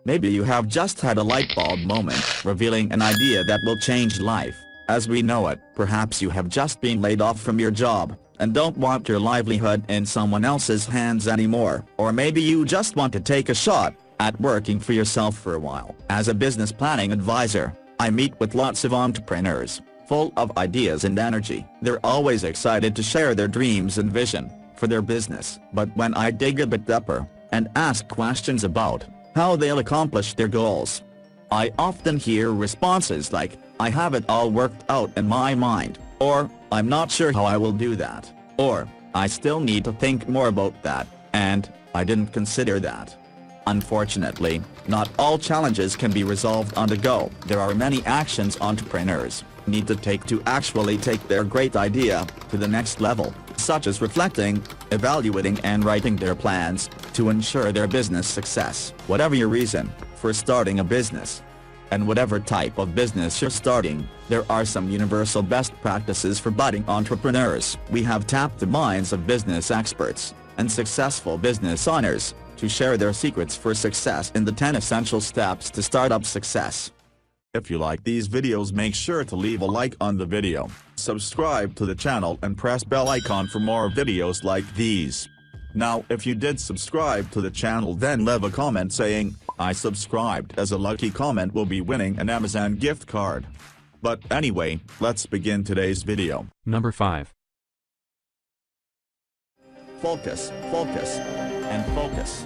Maybe you have just had a light bulb moment, revealing an idea that will change life as we know it. Perhaps you have just been laid off from your job and don't want your livelihood in someone else's hands anymore. Or maybe you just want to take a shot at working for yourself for a while. As a business planning advisor, I meet with lots of entrepreneurs, full of ideas and energy. They're always excited to share their dreams and vision for their business. But when I dig a bit deeper and ask questions about how they'll accomplish their goals, I often hear responses like, "I have it all worked out in my mind," or "I'm not sure how I will do that," or "I still need to think more about that," and "I didn't consider that." Unfortunately, not all challenges can be resolved on the go. There are many actions entrepreneurs need to take to actually take their great idea to the next level, such as reflecting, evaluating and writing their plans to ensure their business success. Whatever your reason for starting a business, and whatever type of business you're starting, there are some universal best practices for budding entrepreneurs. We have tapped the minds of business experts and successful business owners to share their secrets for success in the 10 essential steps to startup success. If you like these videos, make sure to leave a like on the video, subscribe to the channel and press bell icon for more videos like these. Now if you did subscribe to the channel, then leave a comment saying, "I subscribed," as a lucky comment will be winning an Amazon gift card. But anyway, let's begin today's video. Number 5. Focus, focus, and focus.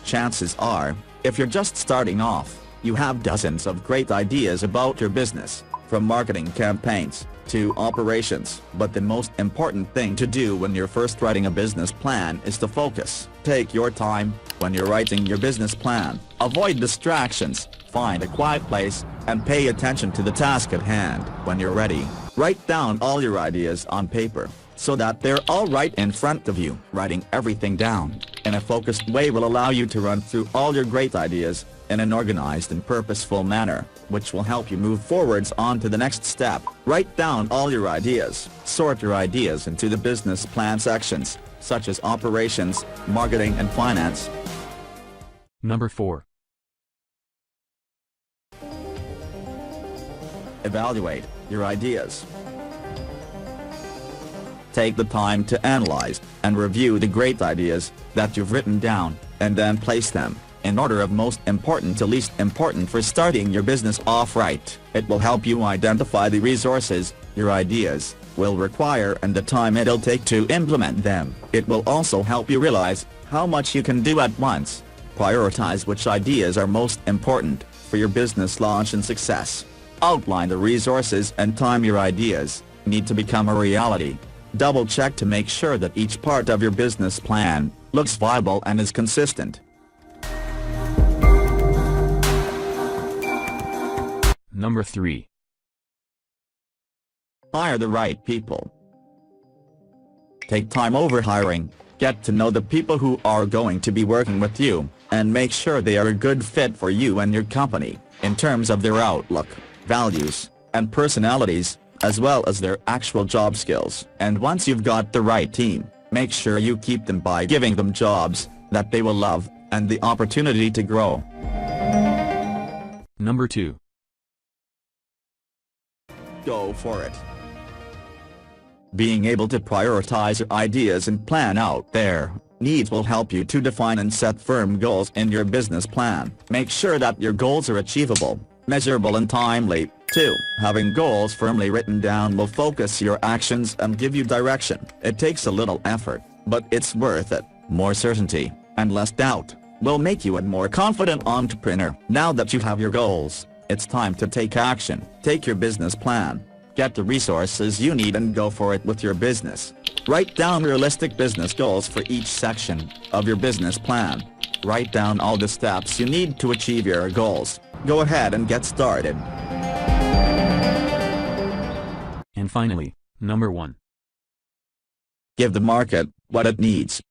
Chances are, if you're just starting off, you have dozens of great ideas about your business, from marketing campaigns to operations. But the most important thing to do when you're first writing a business plan is to focus. Take your time when you're writing your business plan. Avoid distractions, find a quiet place, and pay attention to the task at hand. When you're ready, write down all your ideas on paper, so that they're all right in front of you. Writing everything down in a focused way will allow you to run through all your great ideas in an organized and purposeful manner, which will help you move forwards on to the next step. Write down all your ideas. Sort your ideas into the business plan sections, such as operations, marketing and finance. Number 4. Evaluate your ideas. Take the time to analyze and review the great ideas that you've written down, and then place them in order of most important to least important for starting your business off right. It will help you identify the resources your ideas will require and the time it'll take to implement them. It will also help you realize how much you can do at once. Prioritize which ideas are most important for your business launch and success. Outline the resources and time your ideas need to become a reality. Double check to make sure that each part of your business plan looks viable and is consistent. Number 3. Hire the right people. Take time over hiring. Get to know the people who are going to be working with you, and make sure they are a good fit for you and your company, in terms of their outlook, values, and personalities, as well as their actual job skills. And once you've got the right team, make sure you keep them by giving them jobs that they will love, and the opportunity to grow. Number 2. Go for it. Being able to prioritize your ideas and plan out their needs will help you to define and set firm goals in your business plan. Make sure that your goals are achievable, measurable and timely, too. Having goals firmly written down will focus your actions and give you direction. It takes a little effort, but it's worth it. More certainty, and less doubt, will make you a more confident entrepreneur. Now that you have your goals, it's time to take action. Take your business plan, get the resources you need and go for it with your business. Write down realistic business goals for each section of your business plan. Write down all the steps you need to achieve your goals. Go ahead and get started. And finally, number 1. Give the market what it needs.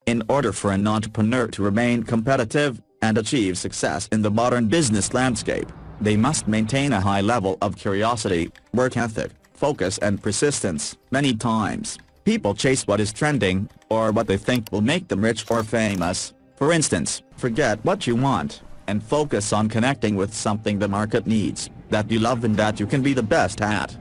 In order for an entrepreneur to remain competitive and achieve success in the modern business landscape, they must maintain a high level of curiosity, work ethic, focus and persistence. Many times, people chase what is trending, or what they think will make them rich or famous, For instance, forget what you want, and focus on connecting with something the market needs, that you love and that you can be the best at.